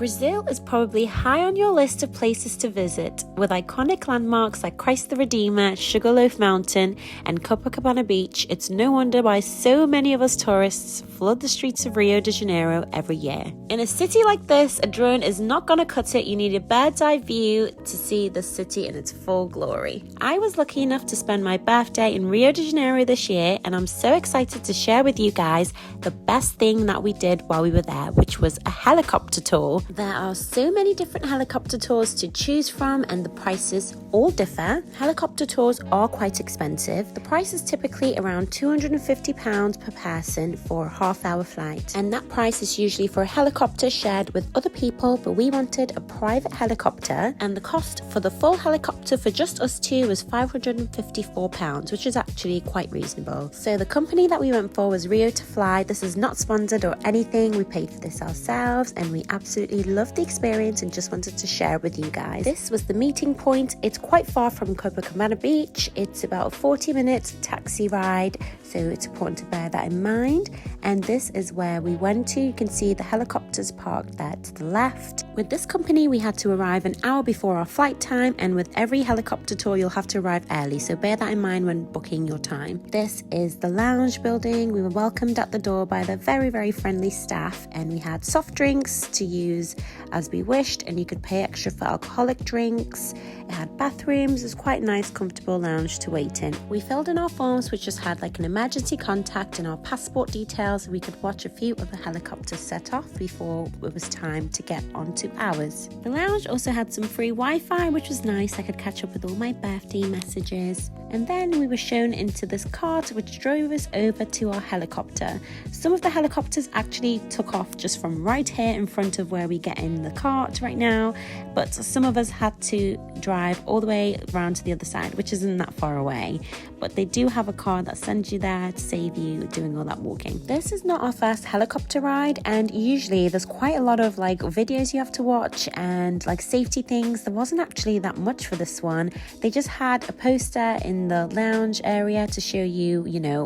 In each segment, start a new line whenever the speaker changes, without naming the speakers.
Brazil is probably high on your list of places to visit, with iconic landmarks like Christ the Redeemer, Sugarloaf Mountain, and Copacabana Beach. It's no wonder why so many of us tourists flood the streets of Rio de Janeiro every year. In a city like this, a drone is not going to cut it. You need a bird's eye view to see the city in its full glory. I was lucky enough to spend my birthday in Rio de Janeiro this year, and I'm so excited to share with you guys the best thing that we did while we were there, which was a helicopter tour. There are so many different helicopter tours to choose from, and the prices all differ. Helicopter tours are quite expensive. The price is typically around £250 per person for a half-hour flight, and that price is usually for a helicopter shared with other people, but we wanted a private helicopter, and the cost for the full helicopter for just us two was £554, which is actually quite reasonable. So the company that we went for was Rio to Fly. This is not sponsored or anything. We paid for this ourselves, and we absolutely loved the experience and just wanted to share with you guys. This was the meeting point. It's quite far from Copacabana Beach. It's about a 40-minute taxi ride, so it's important to bear that in mind. And this is where we went to. You can see the helicopters parked there to the left. With this company, we had to arrive an hour before our flight time, and with every helicopter tour, you'll have to arrive early, so bear that in mind when booking your time. This is the lounge building. We were welcomed at the door by the very, very friendly staff, and we had soft drinks to use as we wished, and you could pay extra for alcoholic drinks. It had bathrooms. It was quite a nice, comfortable lounge to wait in. We filled in our forms, which just had like an emergency contact and our passport details. We could watch a few of the helicopters set off before it was time to get onto ours. The lounge also had some free Wi-Fi, which was nice. I could catch up with all my birthday messages. And then we were shown into this cart, which drove us over to our helicopter. Some of the helicopters actually took off just from right here in front of where we get in the cart right now, but some of us had to drive all the way around to the other side, which isn't that far away, but they do have a car that sends you there to save you doing all that walking. This is not our first helicopter ride, and usually there's quite a lot of like videos you have to watch and like safety things. There wasn't actually that much for this one. They just had a poster in the lounge area to show you,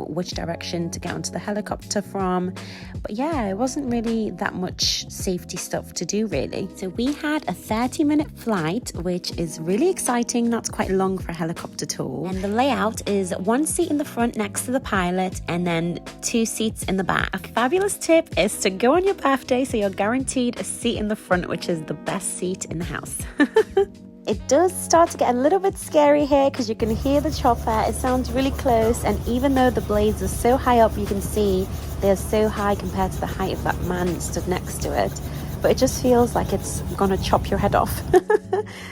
which direction to get onto the helicopter from. But yeah, it wasn't really that much safety stuff to do really. So we had a 30-minute flight, which is really exciting. That's quite long for a helicopter tour. And the layout is one seat in the front next to the pilot, and then 2 seats in the back. A fabulous tip is to go on your birthday, so you're guaranteed a seat in the front, which is the best seat in the house. It does start to get a little bit scary here because you can hear the chopper. It sounds really close, and even though the blades are so high up, you can see they're so high compared to the height of that man that stood next to it. But it just feels like it's gonna chop your head off.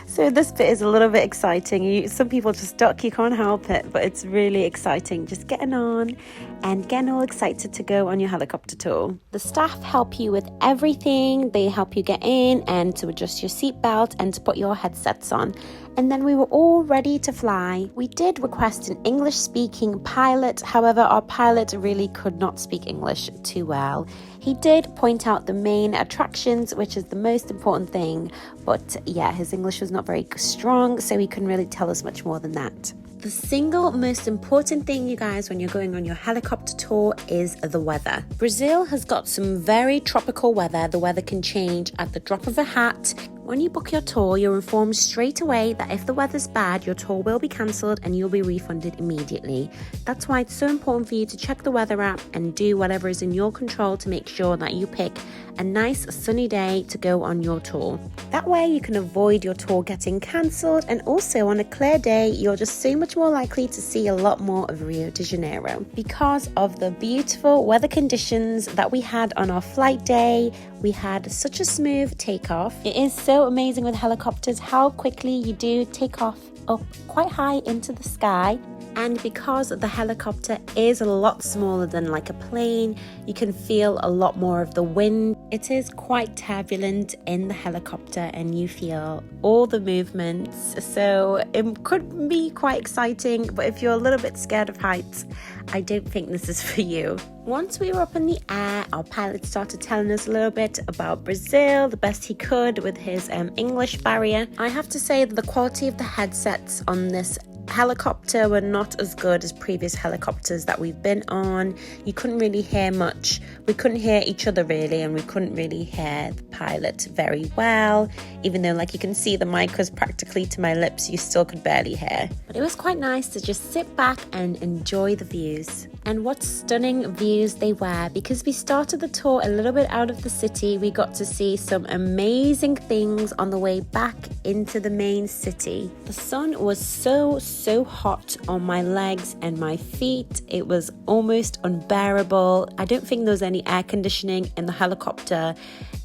So this bit is a little bit exciting. Some people just duck, you can't help it, but it's really exciting. Just getting on and getting all excited to go on your helicopter tour. The staff help you with everything. They help you get in and to adjust your seatbelt and to put your headsets on. And then we were all ready to fly. We did request an English-speaking pilot. However, our pilot really could not speak English too well. He did point out the main attractions, which is the most important thing. But yeah, his English was not very strong, so he couldn't really tell us much more than that. The single most important thing, you guys, when you're going on your helicopter tour is the weather. Brazil has got some very tropical weather. The weather can change at the drop of a hat. When you book your tour, you're informed straight away that if the weather's bad, your tour will be cancelled and you'll be refunded immediately. That's why it's so important for you to check the weather app and do whatever is in your control to make sure that you pick a nice sunny day to go on your tour. That way you can avoid your tour getting cancelled, and also on a clear day, you're just so much more likely to see a lot more of Rio de Janeiro. Because of the beautiful weather conditions that we had on our flight day, we had such a smooth takeoff. It is so amazing with helicopters how quickly you do take off up quite high into the sky. And because the helicopter is a lot smaller than like a plane, you can feel a lot more of the wind. It is quite turbulent in the helicopter and you feel all the movements. So it could be quite exciting, but if you're a little bit scared of heights, I don't think this is for you. Once we were up in the air, our pilot started telling us a little bit about Brazil, the best he could with his English barrier. I have to say that the quality of the headsets on this helicopter were not as good as previous helicopters that we've been on. You couldn't really hear much. We couldn't hear each other really, and we couldn't really hear the pilot very well. Even though, like, you can see the mic was practically to my lips, you still could barely hear. But it was quite nice to just sit back and enjoy the views. And what stunning views they were, because we started the tour a little bit out of the city. We got to see some amazing things on the way back into the main city. The sun was so hot on my legs and my feet. It was almost unbearable. I don't think there was any air conditioning in the helicopter.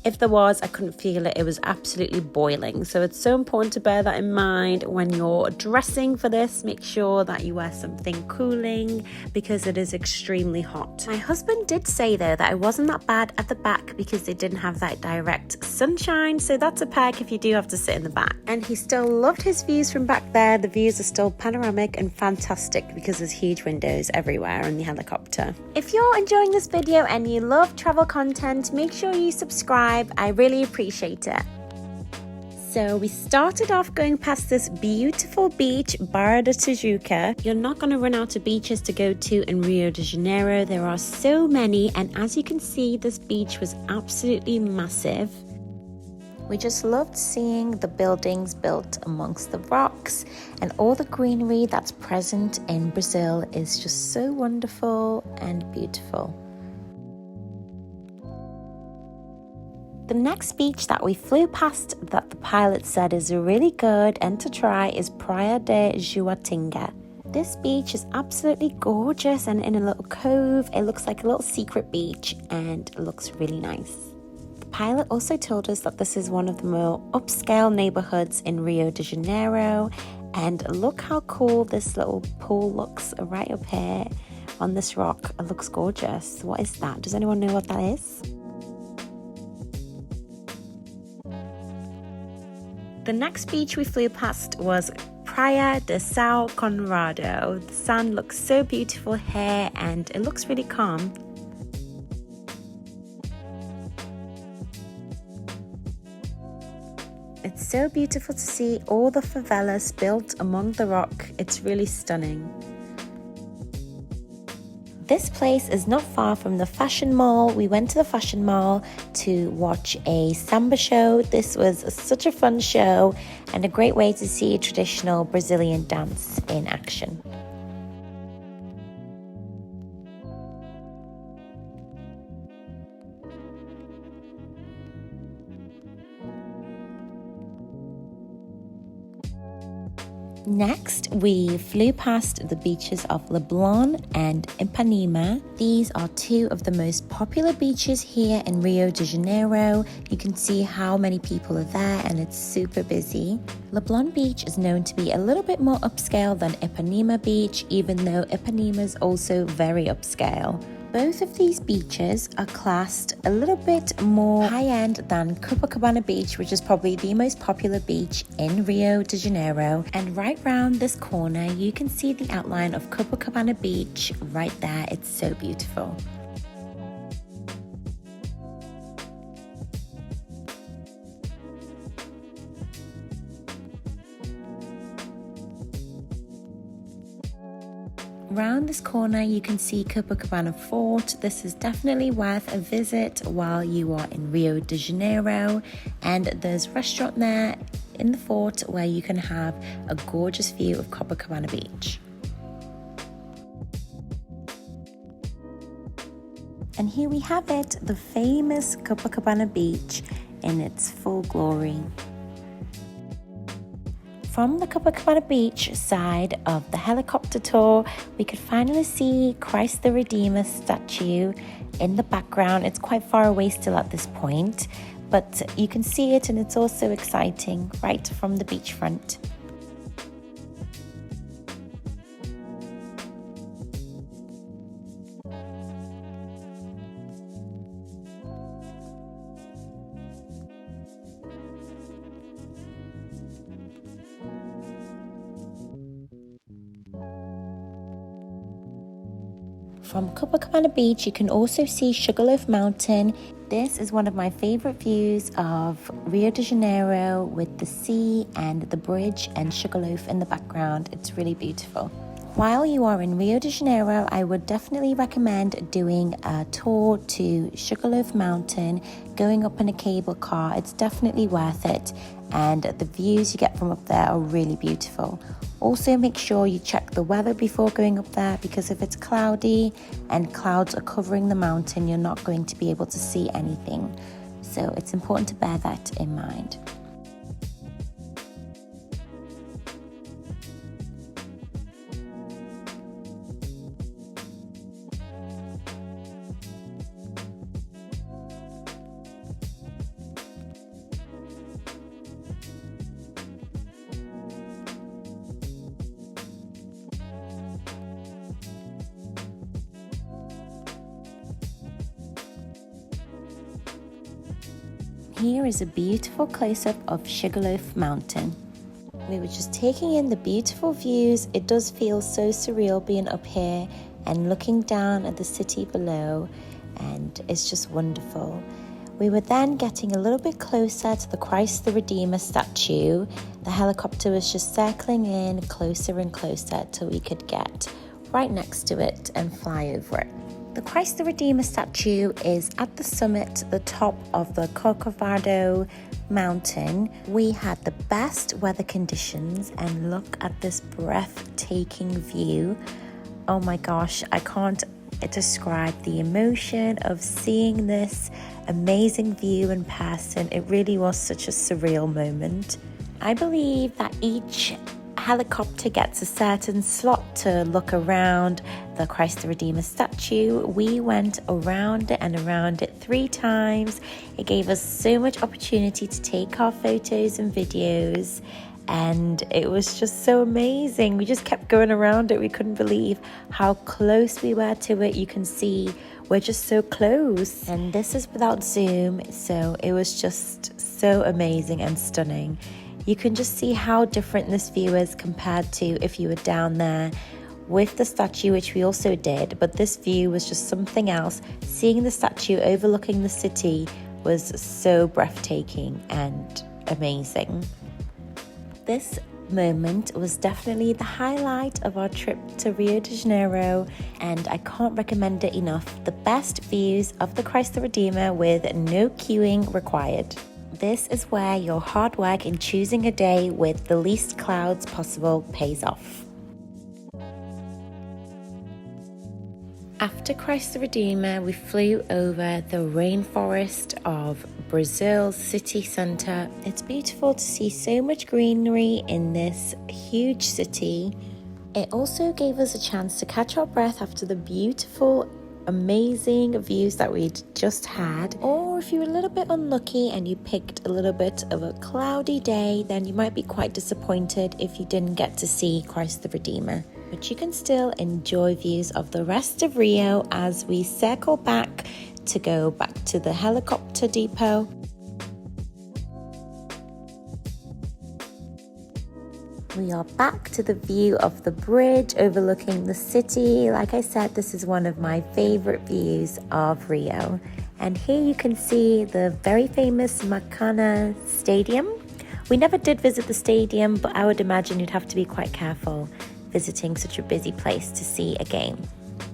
If there was, I couldn't feel it. It was absolutely boiling. So it's so important to bear that in mind when you're dressing for this. Make sure that you wear something cooling because it is extremely hot. My husband did say though that it wasn't that bad at the back because they didn't have that direct sunshine. So that's a perk if you do have to sit in the back. And he still loved his views from back there. The views are still panoramic and fantastic because there's huge windows everywhere on the helicopter. If you're enjoying this video and you love travel content, make sure you subscribe. I really appreciate it. So we started off going past this beautiful beach, Barra da Tijuca. You're not going to run out of beaches to go to in Rio de Janeiro. There are so many, and as you can see, this beach was absolutely massive. We just loved seeing the buildings built amongst the rocks, and all the greenery that's present in Brazil is just so wonderful and beautiful. The next beach that we flew past that the pilot said is really good and to try is Praia de Juatinga. This beach is absolutely gorgeous and in a little cove. It looks like a little secret beach and it looks really nice. The pilot also told us that this is one of the more upscale neighborhoods in Rio de Janeiro, and look how cool this little pool looks right up here on this rock. It looks gorgeous. What is that? Does anyone know what that is? The next beach we flew past was Praia de São Conrado. The sand looks so beautiful here and it looks really calm. It's so beautiful to see all the favelas built among the rock. It's really stunning. This place is not far from the fashion mall. We went to the fashion mall to watch a samba show. This was such a fun show and a great way to see traditional Brazilian dance in action. Next, we flew past the beaches of Leblon and Ipanema. These are two of the most popular beaches here in Rio de Janeiro. You can see how many people are there and it's super busy. Leblon Beach is known to be a little bit more upscale than Ipanema Beach, even though Ipanema is also very upscale. Both of these beaches are classed a little bit more high-end than Copacabana Beach, which is probably the most popular beach in Rio de Janeiro. And right round this corner, you can see the outline of Copacabana Beach right there. It's so beautiful. Round this corner you can see Copacabana Fort. This is definitely worth a visit while you are in Rio de Janeiro, and there's a restaurant there in the fort where you can have a gorgeous view of Copacabana Beach. And here we have it, the famous Copacabana Beach in its full glory. From the Copacabana Beach side of the helicopter tour, we could finally see Christ the Redeemer statue in the background. It's quite far away still at this point, but you can see it and it's also exciting right from the beachfront. From Copacabana Beach, you can also see Sugarloaf Mountain. This is one of my favorite views of Rio de Janeiro with the sea and the bridge and Sugarloaf in the background. It's really beautiful. While you are in Rio de Janeiro, I would definitely recommend doing a tour to Sugarloaf Mountain, going up in a cable car. It's definitely worth it, and the views you get from up there are really beautiful. Also, make sure you check the weather before going up there, because if it's cloudy and clouds are covering the mountain, you're not going to be able to see anything. So it's important to bear that in mind. Here is a beautiful close-up of Sugarloaf Mountain. We were just taking in the beautiful views. It does feel so surreal being up here and looking down at the city below, and it's just wonderful. We were then getting a little bit closer to the Christ the Redeemer statue. The helicopter was just circling in closer and closer till we could get right next to it and fly over it. The Christ the Redeemer statue is at the summit, the top of the Copacabana mountain. We had the best weather conditions, and look at this breathtaking view. Oh my gosh, I can't describe the emotion of seeing this amazing view in person. It really was such a surreal moment. I believe that each helicopter gets a certain slot to look around the Christ the Redeemer statue. We went around it and around it 3 times. It gave us so much opportunity to take our photos and videos, and it was just so amazing. We just kept going around it. We couldn't believe how close we were to it. You can see we're just so close, and this is without zoom, so it was just so amazing and stunning. You can just see how different this view is compared to if you were down there with the statue, which we also did, but this view was just something else. Seeing the statue overlooking the city was so breathtaking and amazing. This moment was definitely the highlight of our trip to Rio de Janeiro, and I can't recommend it enough. The best views of the Christ the Redeemer with no queuing required. This is where your hard work in choosing a day with the least clouds possible pays off. After Christ the Redeemer, we flew over the rainforest of Brazil's city centre. It's beautiful to see so much greenery in this huge city. It also gave us a chance to catch our breath after the beautiful, amazing views that we'd just had. Or if you were a little bit unlucky and you picked a little bit of a cloudy day, then you might be quite disappointed if you didn't get to see Christ the Redeemer. But you can still enjoy views of the rest of Rio as we circle back to go back to the helicopter depot. We are back to the view of the bridge overlooking the city. Like I said, this is one of my favorite views of Rio. And here you can see the very famous Maracanã Stadium. We never did visit the stadium, but I would imagine you'd have to be quite careful visiting such a busy place to see a game.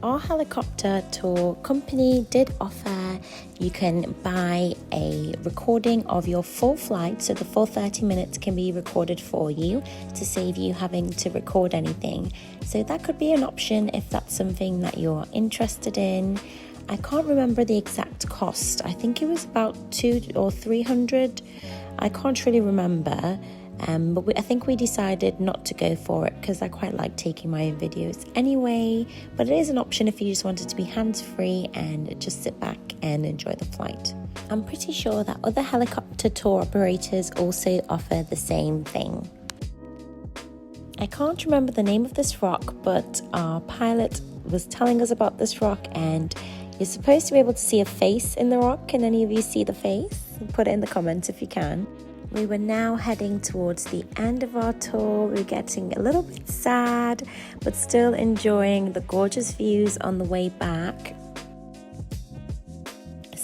Our helicopter tour company did offer you can buy a recording of your full flight, so the full 30 minutes can be recorded for you to save you having to record anything. So that could be an option if that's something that you're interested in. I can't remember the exact cost. I think it was about $200 or $300. I can't really remember. But I think we decided not to go for it because I quite like taking my own videos anyway. But it is an option if you just wanted to be hands-free and just sit back and enjoy the flight. I'm pretty sure that other helicopter tour operators also offer the same thing. I can't remember the name of this rock, but our pilot was telling us about this rock, and you're supposed to be able to see a face in the rock. Can any of you see the face? Put it in the comments if you can. We were now heading towards the end of our tour. We were getting a little bit sad, but still enjoying the gorgeous views on the way back.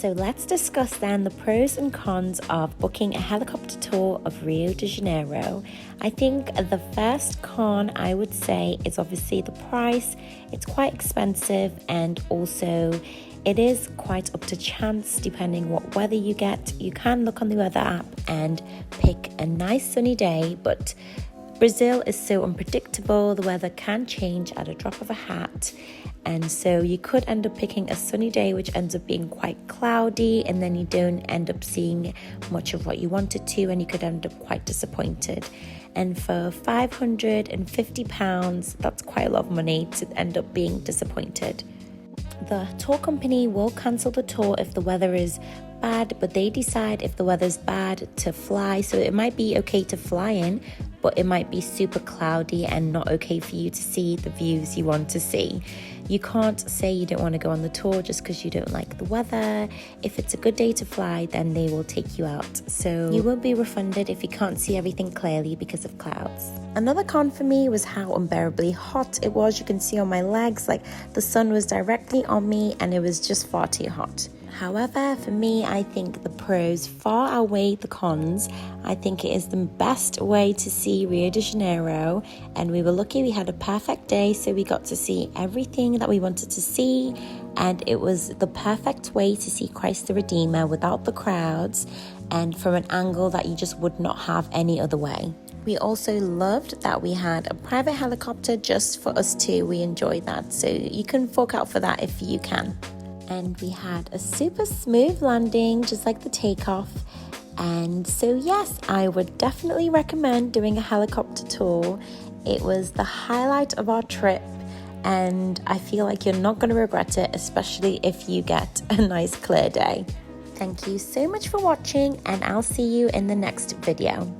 So let's discuss then the pros and cons of booking a helicopter tour of Rio de Janeiro. I think the first con I would say is obviously the price. It's quite expensive, and also it is quite up to chance depending what weather you get. You can look on the weather app and pick a nice sunny day, but Brazil is so unpredictable. The weather can change at a drop of a hat, and so you could end up picking a sunny day which ends up being quite cloudy, and then you don't end up seeing much of what you wanted to, and you could end up quite disappointed. And for £550, that's quite a lot of money to end up being disappointed. The tour company will cancel the tour if the weather is bad, but they decide if the weather's bad to fly. So it might be okay to fly in, but it might be super cloudy and not okay for you to see the views you want to see. You can't say you don't want to go on the tour just because you don't like the weather. If it's a good day to fly, then they will take you out. So you will be refunded if you can't see everything clearly because of clouds. Another con for me was how unbearably hot it was. You can see on my legs, like the sun was directly on me and it was just far too hot. However, for me, I think the pros far outweigh the cons. I think it is the best way to see Rio de Janeiro, and we were lucky we had a perfect day, so we got to see everything that we wanted to see, and it was the perfect way to see Christ the Redeemer without the crowds and from an angle that you just would not have any other way. We also loved that we had a private helicopter just for us two. We enjoyed that, so you can fork out for that if you can. And we had a super smooth landing, just like the takeoff. And so yes, I would definitely recommend doing a helicopter tour. It was the highlight of our trip, and I feel like you're not going to regret it, especially if you get a nice clear day. Thank you so much for watching, and I'll see you in the next video.